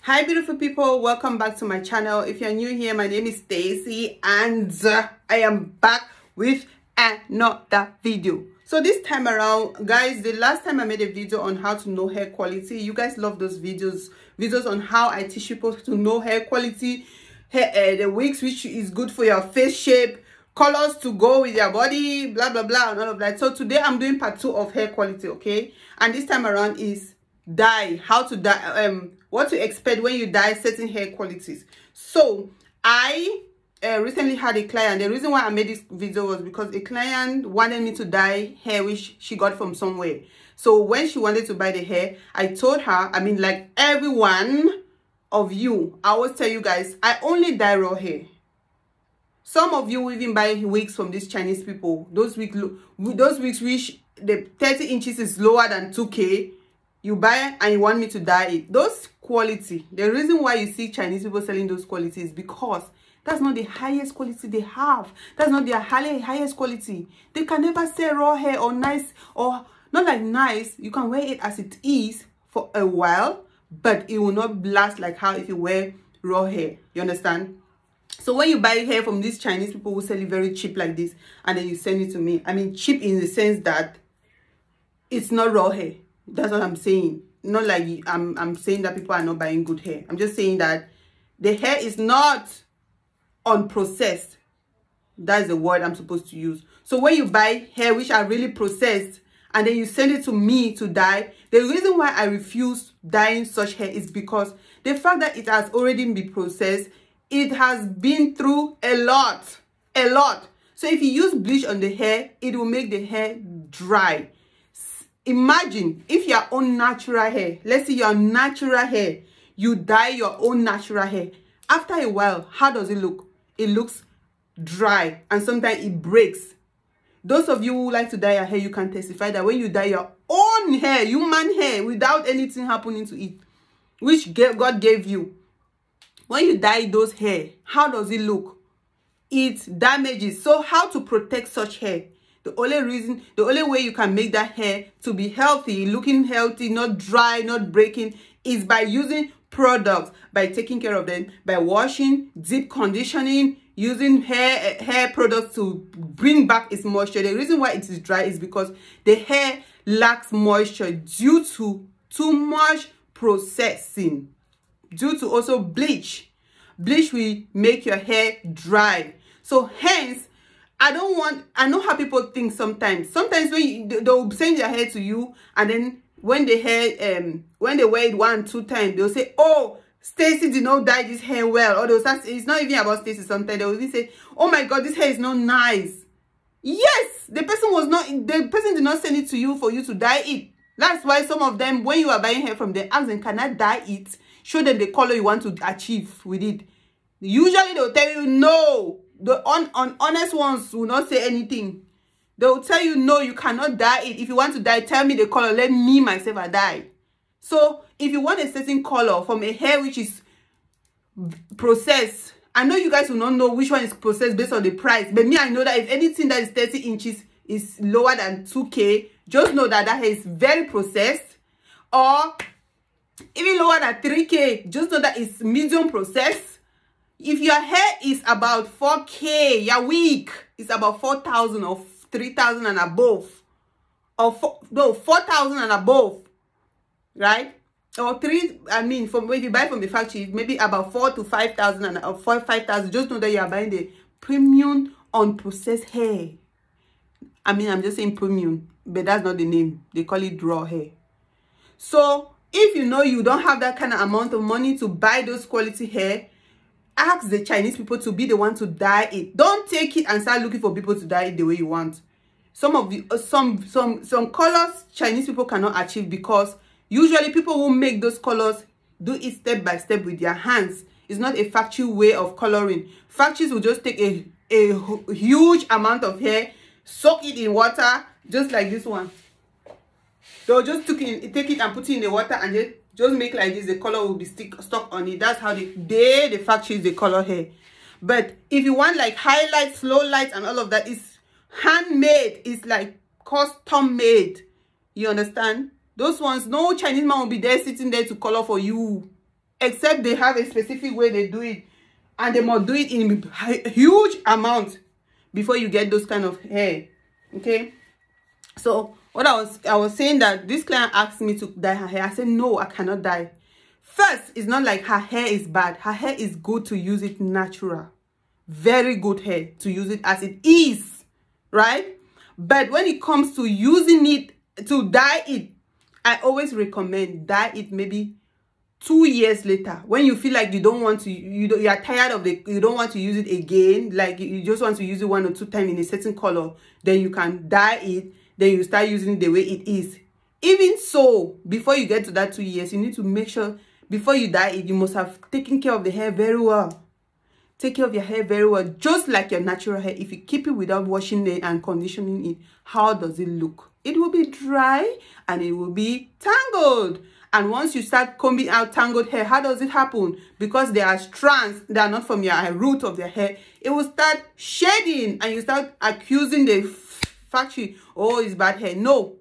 Hi beautiful people, welcome back to my channel. If you're new here, my name is Stacy and I am back with another video. So this time around, guys, the last time I made a video on how to know hair quality, you guys love those videos on how I teach people to know hair quality, the wigs which is good for your face shape, colors to go with your body, blah blah blah, and all of that. So today I'm doing part 2 of hair quality, okay? And this time around is dye, how to dye, what to expect when you dye certain hair qualities. So I recently had a client. The reason why I made this video was because a client wanted me to dye hair which she got from somewhere. So when she wanted to buy the hair, I told her, I mean, like every one of you, I always tell you guys, I only dye raw hair. Some of you will even buy wigs from these Chinese people. Those wigs which the 30 inches is lower than 2K. You buy and you want me to dye it. Those quality, the reason why you see Chinese people selling those qualities is because that's not the highest quality they have. That's not their highest quality. They can never sell raw hair or nice, or not like nice. You can wear it as it is for a while, but it will not last like how if you wear raw hair. You understand? So when you buy hair from these Chinese people who sell it very cheap like this, and then you send it to me, I mean cheap in the sense that it's not raw hair. That's what I'm saying. Not like I'm saying that people are not buying good hair. I'm just saying that the hair is not unprocessed. That's the word I'm supposed to use. So when you buy hair which are really processed and then you send it to me to dye, the reason why I refuse dyeing such hair is because the fact that it has already been processed, it has been through a lot. So if you use bleach on the hair, it will make the hair dry. Imagine if your own natural hair, let's say your natural hair, you dye your own natural hair. After a while, how does it look? It looks dry and sometimes it breaks. Those of you who like to dye your hair, you can testify that when you dye your own hair, human hair, without anything happening to it, which God gave you, when you dye those hair, how does it look? It damages. So how to protect such hair? The only way you can make that hair to be healthy, looking healthy, not dry, not breaking, is by using products, by taking care of them, by washing, deep conditioning, using hair products to bring back its moisture. The reason why it is dry is because the hair lacks moisture due to too much processing, due to also bleach. Bleach will make your hair dry. So hence, I know how people think sometimes. Sometimes when they'll send their hair to you, and then when the hair, when they wear it 1-2 times, they'll say, "Oh, Stacy did not dye this hair well." Or they'll say, it's not even about Stacy. Sometimes they'll even say, "Oh my God, this hair is not nice." Yes, the person did not send it to you for you to dye it. That's why some of them, when you are buying hair from them, ask them, "Can I dye it?" Show them the color you want to achieve with it. Usually they'll tell you no. The honest ones will not say anything. They'll tell you, no, you cannot dye it. If you want to dye, tell me the color. Let me myself dye. So if you want a certain color from a hair which is processed, I know you guys will not know which one is processed based on the price. But me, I know that if anything that is 30 inches is lower than 2K, just know that that hair is very processed. Or even lower than 3K, just know that it's medium processed. If your hair is about 4K, your wig is about 4,000 or 3,000 and above, or 4,000 and above, right? Or if you buy from the factory, maybe about 4,000 to 5,000 or 5,000. Just know that you are buying the premium unprocessed hair. I mean, I'm just saying premium, but that's not the name. They call it raw hair. So if you know you don't have that kind of amount of money to buy those quality hair, ask the Chinese people to be the one to dye it. Don't take it and start looking for people to dye it the way you want. Some of the some colors Chinese people cannot achieve because usually people who make those colors do it step by step with their hands. It's not a factory way of coloring. Factories will just take a huge amount of hair, soak it in water, just like this one. They'll just take it and put it in the water and just make like this. The color will be stuck on it. That's how the factories they color hair. But if you want like highlights, slow lights, and all of that, it's handmade. It's like custom made. You understand? Those ones, no Chinese man will be there sitting there to color for you. except they have a specific way they do it, and they must do it in huge amount before you get those kind of hair. Okay, so what I was saying, that this client asked me to dye her hair. I said no, I cannot dye. First, it's not like her hair is bad. Her hair is good to use it natural. Very good hair to use it as it is, right? But when it comes to using it to dye it, I always recommend dye it maybe 2 years later, when you feel like you don't want to, you are tired of you don't want to use it again, like you just want to use it 1 or 2 times in a certain color, then you can dye it, then you start using it the way it is. Even so, before you get to that 2 years, you need to make sure before you dye it, you must have taken care of the hair very well. Take care of your hair very well, just like your natural hair. If you keep it without washing it and conditioning it, how does it look? It will be dry and it will be tangled. And once you start combing out tangled hair, how does it happen? Because they are strands, they are not from your root of their hair. It will start shedding and you start accusing the factory, oh, it's bad hair. No,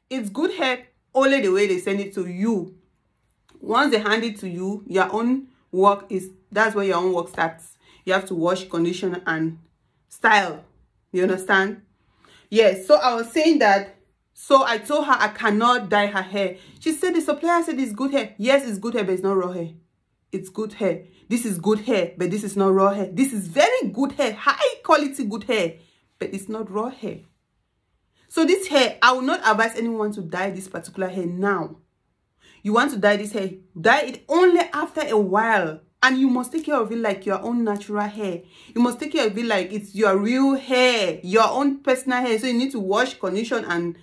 it's good hair only the way they send it to you. Once they hand it to you, your own work is, that's where your own work starts. You have to wash, condition, and style. You understand? Yes, so I was saying that. So I told her I cannot dye her hair. She said the supplier said it's good hair. Yes, it's good hair, but it's not raw hair. It's good hair. This is good hair, but this is not raw hair. This is very good hair, high quality good hair, but it's not raw hair. So this hair, I will not advise anyone to dye this particular hair now. You want to dye this hair, dye it only after a while. And you must take care of it like your own natural hair. You must take care of it like it's your real hair, your own personal hair. So you need to wash, condition, and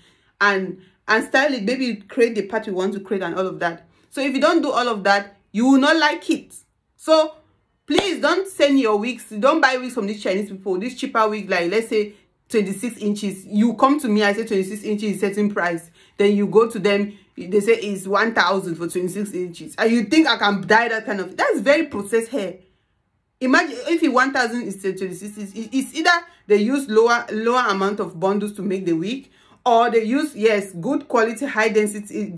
style it. Maybe create the part you want to create and all of that. So if you don't do all of that, you will not like it. So please don't send your wigs. Don't buy wigs from these Chinese people. This cheaper wig, like let's say 26 inches. You come to me, I say 26 inches is certain price. Then you go to them, they say it's 1,000 for 26 inches. And you think I can dye that kind of, that's very processed hair. Imagine if 1,000 is 26, it's either they use lower amount of bundles to make the wig, or they use, yes, good quality, high density,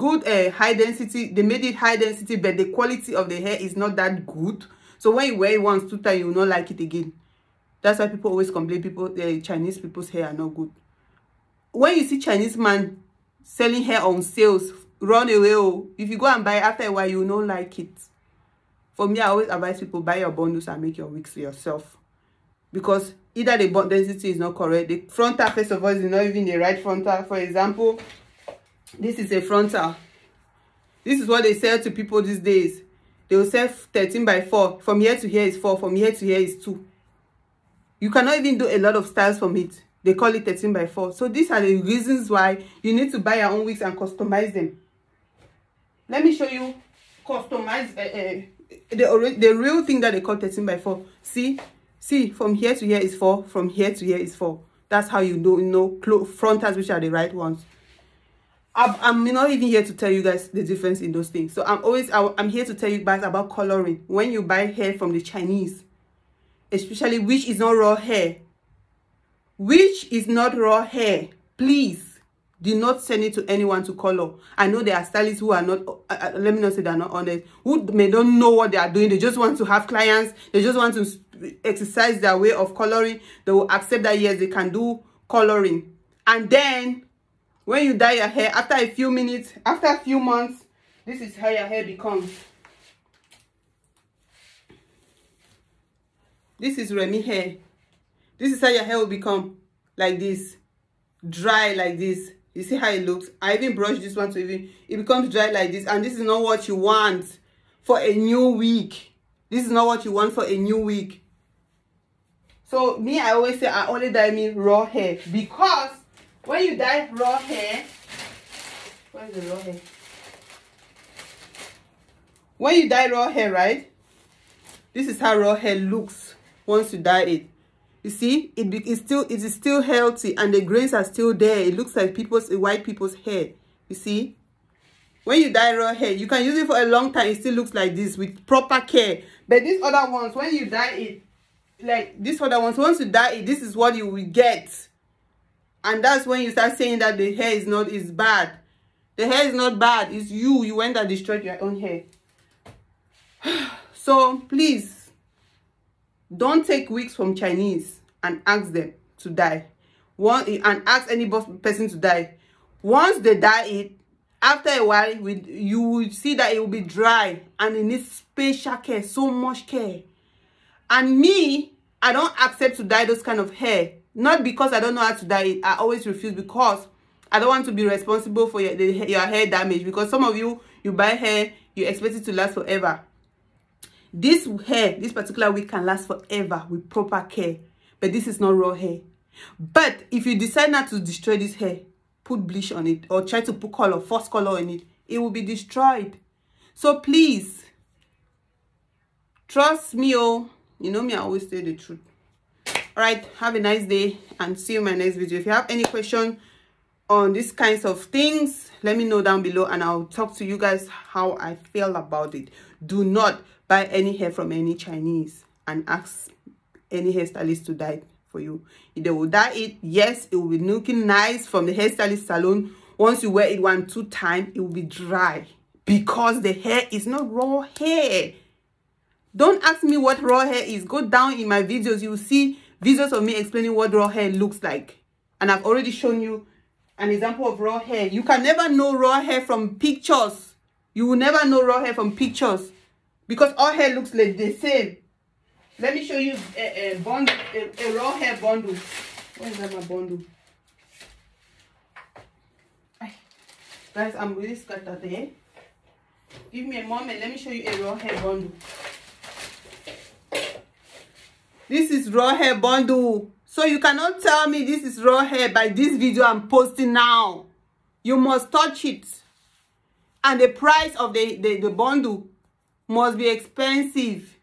high density. They made it high density, but the quality of the hair is not that good. So when you wear it once, 2 times, you will not like it again. That's why people always complain, Chinese people's hair are not good. When you see Chinese man selling hair on sales, run away. Oh. If you go and buy it, after a while, you will not like it. For me, I always advise people, buy your bundles and make your wigs yourself. Because either the bond density is not correct. The frontal, first of all, is not even the right frontal. For example, this is a frontal. This is what they sell to people these days. They will sell 13 by 4. From here to here is 4. From here to here is 2. You cannot even do a lot of styles from it. They call it 13 by 4. So these are the reasons why you need to buy your own wigs and customize them. Let me show you customize the real thing that they call 13 by 4. See, from here to here is 4. From here to here is 4. That's how you know frontals, which are the right ones. I'm not even here to tell you guys the difference in those things. So I'm here to tell you guys about coloring. When you buy hair from the Chinese, especially which is not raw hair, please do not send it to anyone to color. I know there are stylists who are not, let me not say they're not honest, who may don't know what they are doing. They just want to have clients. They just want to exercise their way of coloring. They will accept that, yes, they can do coloring. And then, when you dye your hair, after a few minutes, after a few months, this is how your hair becomes. This is Remy hair. This is how your hair will become, like this, dry like this. You see how it looks? I even brushed this one to it becomes dry like this. And this is not what you want for a new wig. This is not what you want for a new wig. So me, I always say I only dye me raw hair, because when you dye raw hair, where is the raw hair? When you dye raw hair, right? This is how raw hair looks once you dye it. You see, it is still healthy and the grains are still there. It looks like white people's hair. You see, when you dye raw hair, you can use it for a long time. It still looks like this with proper care. But these other ones, when you dye it, like these other ones, once you dye it, this is what you will get. And that's when you start saying that the hair is bad. The hair is not bad. It's you. You went and destroyed your own hair. So please don't take wigs from Chinese and ask them to dye. And ask any person to dye. Once they dye it, after a while, you will see that it will be dry and it needs special care, so much care. And me, I don't accept to dye those kind of hair. Not because I don't know how to dye it. I always refuse because I don't want to be responsible for your hair damage. Because some of you buy hair, you expect it to last forever. This hair, this particular wig can last forever with proper care. But this is not raw hair. But if you decide not to destroy this hair, put bleach on it or try to put color, false color on it, it will be destroyed. So please, trust me, oh. You know me, I always say the truth. All right, have a nice day and see you in my next video. If you have any question on these kinds of things, let me know down below and I'll talk to you guys how I feel about it. Do not buy any hair from any Chinese and ask any hairstylist to dye it for you. If they will dye it, yes, it will be looking nice from the hairstylist salon. Once you wear it 1-2 times, it will be dry because the hair is not raw hair. Don't ask me what raw hair is. Go down in my videos. You will see videos of me explaining what raw hair looks like. And I've already shown you an example of raw hair. You can never know raw hair from pictures. You will never know raw hair from pictures. Because all hair looks like the same. Let me show you a raw hair bundle. Where is that my bundle? Guys, I'm really scattered there. Give me a moment. Let me show you a raw hair bundle. This is raw hair bundle. So you cannot tell me this is raw hair by this video I'm posting now. You must touch it. And the price of the bundle must be expensive.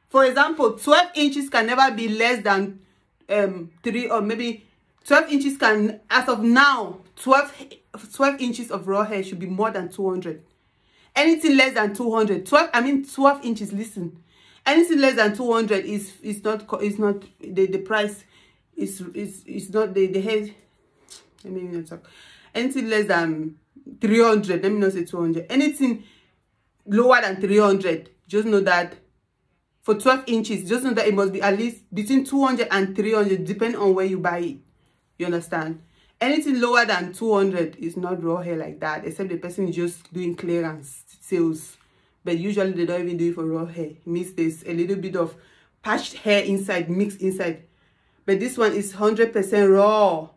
For example, 12 inches can never be less than 3 or maybe 12 inches can, as of now, 12 inches of raw hair should be more than 200. Anything less than 200, 12 inches, listen. Anything less than 200 is not the price is not the hair. Let me not talk. Anything less than 300, let me not say 200. Anything lower than 300, just know that for 12 inches, just know that it must be at least between 200 and 300, depending on where you buy it. You understand? Anything lower than 200 is not raw hair like that, except the person is just doing clearance sales. But usually they don't even do it for raw hair. It means there's a little bit of patched hair inside, mixed inside. But this one is 100% raw.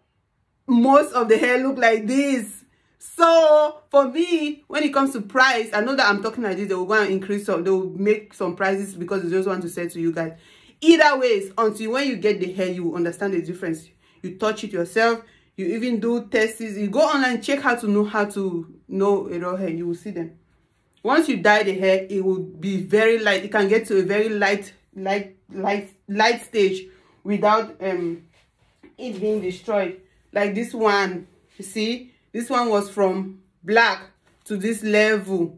Most of the hair look like this. So for me, when it comes to price, I know that I'm talking like this, they will go and increase some, they will make some prices because they just want to say to you guys. Either ways, until when you get the hair, you will understand the difference. You touch it yourself. You even do tests. You go online, check how to know a raw hair. You will see them. Once you dye the hair, it will be very light. It can get to a very light stage without it being destroyed. Like this one, you see, this one was from black to this level.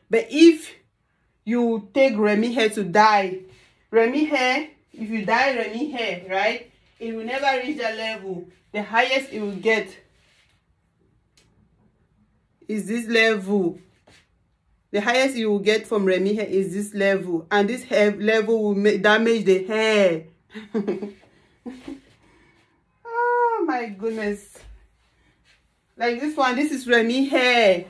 But if you take Remy hair to dye, Remy hair, if you dye Remy hair, right, it will never reach that level. The highest it will get is this level. The highest you will get from Remy hair is this level. And this hair level will damage the hair. Oh my goodness. Like this one, this is Remy hair.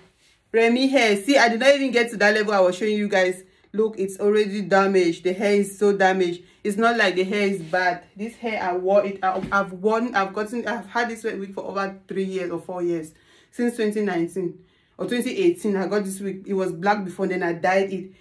Remy hair. See, I did not even get to that level I was showing you guys. Look, it's already damaged. The hair is so damaged. It's not like the hair is bad. This hair, I wore it. I've had this wig for over 3 years or 4 years. Since 2019. Or 2018, I got this wig. It was black before, then I dyed it.